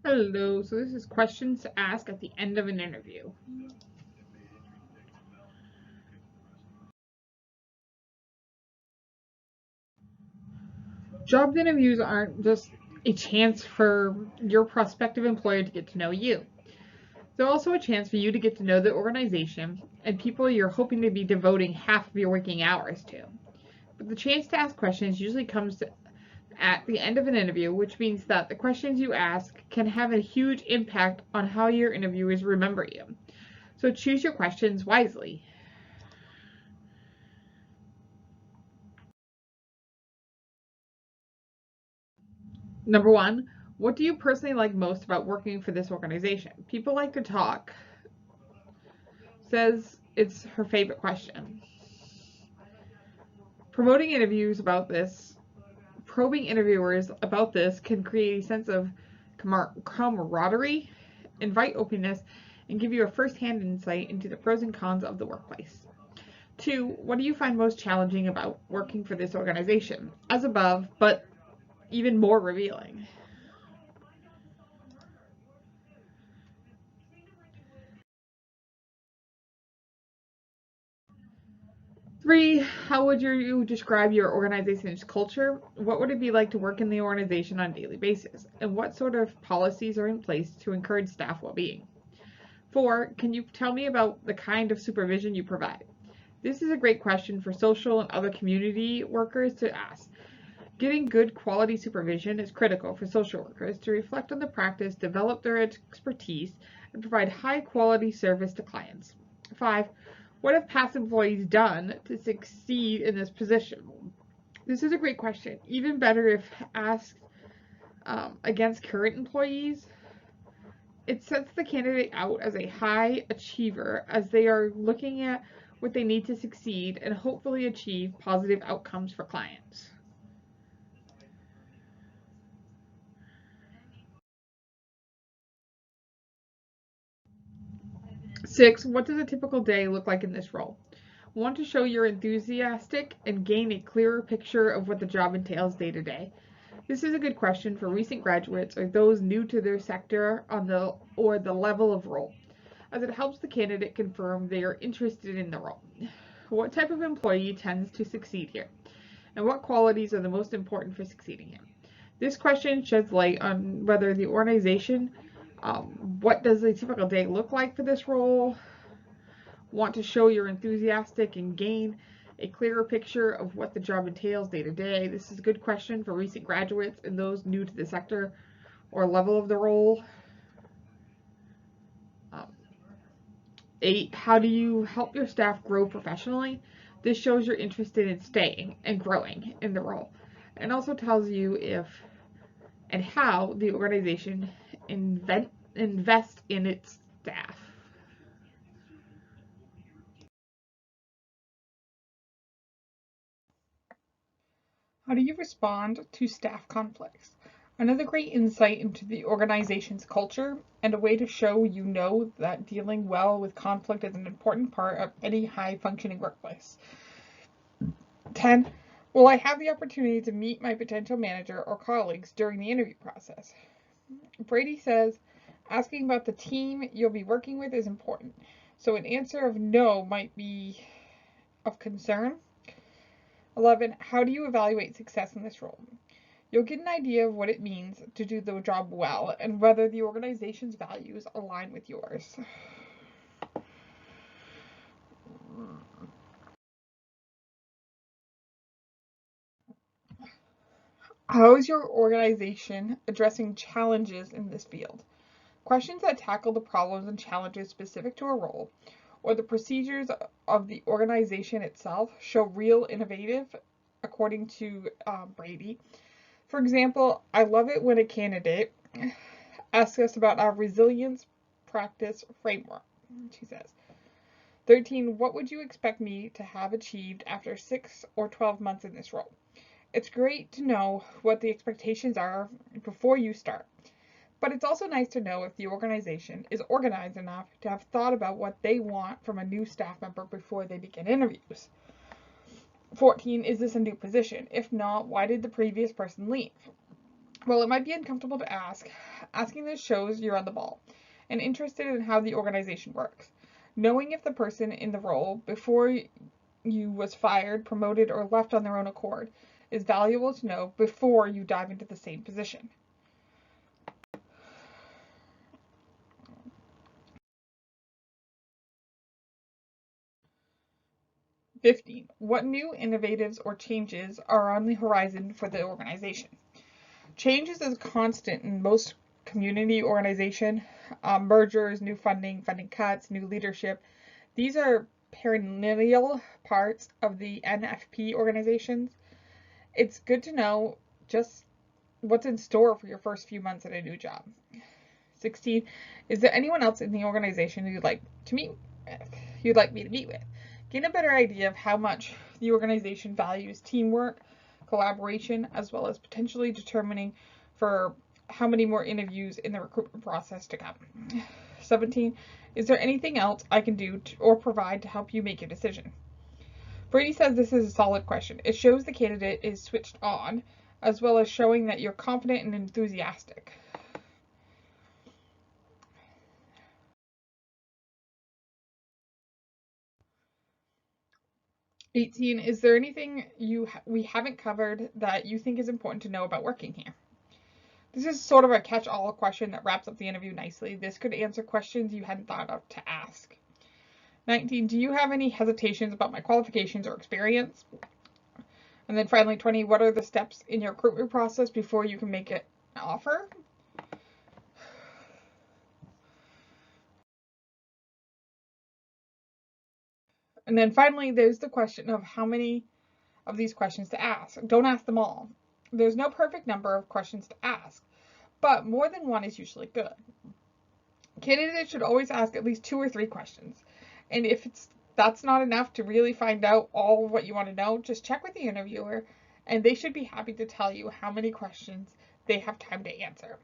Hello, so this is questions to ask at the end of an interview. Job interviews aren't just a chance for your prospective employer to get to know you. They're also a chance for you to get to know the organization and people you're hoping to be devoting half of your working hours to. But the chance to ask questions usually comes at the end of an interview, which means that the questions you ask can have a huge impact on how your interviewers remember you. So choose your questions wisely. Number one, what do you personally like most about working for this organization? People like to talk. Says it's her favorite question. Promoting interviews about this, Probing interviewers about this can create a sense of camaraderie, invite openness, and give you a first-hand insight into the pros and cons of the workplace. Two, what do you find most challenging about working for this organization? As above, but even more revealing. 3, how would you describe your organization's culture? What would it be like to work in the organization on a daily basis? And what sort of policies are in place to encourage staff well-being? 4, can you tell me about the kind of supervision you provide? This is a great question for social and other community workers to ask. Getting good quality supervision is critical for social workers to reflect on the practice, develop their expertise, and provide high quality service to clients. 5. What have past employees done to succeed in this position? This is a great question. Even better if asked against current employees. It sets the candidate out as a high achiever as they are looking at what they need to succeed and hopefully achieve positive outcomes for clients. 6, what does a typical day look like in this role? Want to show you're enthusiastic and gain a clearer picture of what the job entails day to day. This is a good question for recent graduates or those new to their sector or the level of role, as it helps the candidate confirm they are interested in the role. What type of employee tends to succeed here? And what qualities are the most important for succeeding here? This question sheds light on whether the organization, what does a typical day look like for this role, want to show you're enthusiastic and gain a clearer picture of what the job entails day to day. This is a good question for recent graduates and those new to the sector or level of the role. Um, 8, how do you help your staff grow professionally? This shows you're interested in staying and growing in the role and also tells you if and how the organization invest in its staff. How do you respond to staff conflicts? Another great insight into the organization's culture and a way to show you know that dealing well with conflict is an important part of any high functioning workplace. 10. Will I have the opportunity to meet my potential manager or colleagues during the interview process? Brady says, asking about the team you'll be working with is important. So an answer of no might be of concern. 11. How do you evaluate success in this role? You'll get an idea of what it means to do the job well and whether the organization's values align with yours. How is your organization addressing challenges in this field? Questions that tackle the problems and challenges specific to a role or the procedures of the organization itself show real innovative, according to Brady. For example, I love it when a candidate asks us about our resilience practice framework, she says. 13, what would you expect me to have achieved after 6 or 12 months in this role? It's great to know what the expectations are before you start, but it's also nice to know if the organization is organized enough to have thought about what they want from a new staff member before they begin interviews. 14, is this a new position? If not, why did the previous person leave? While it might be uncomfortable to ask, asking this shows you're on the ball and interested in how the organization works. Knowing if the person in the role before you was fired, promoted, or left on their own accord is valuable to know before you dive into the same position. '15. What new innovatives or changes are on the horizon for the organization? Change is a constant in most community organization. Mergers, new funding, funding cuts, new leadership. These are perennial parts of the NFP organizations. It's good to know just what's in store for your first few months at a new job. 16. Is there anyone else in the organization you'd like to meet with? You'd like me to meet with? Gain a better idea of how much the organization values teamwork, collaboration, as well as potentially determining for how many more interviews in the recruitment process to come. 17. Is there anything else I can do or provide to help you make your decision? Brady says this is a solid question. It shows the candidate is switched on, as well as showing that you're confident and enthusiastic. 18. Is there anything we haven't covered that you think is important to know about working here? This is sort of a catch-all question that wraps up the interview nicely. This could answer questions you hadn't thought of to ask. 19. Do you have any hesitations about my qualifications or experience? And then finally, 20. What are the steps in your recruitment process before you can make it an offer? And then finally, there's the question of how many of these questions to ask. Don't ask them all. There's no perfect number of questions to ask, but more than one is usually good. Candidates should always ask at least 2 or 3 questions. And if that's not enough to really find out all what you want to know, just check with the interviewer and they should be happy to tell you how many questions they have time to answer.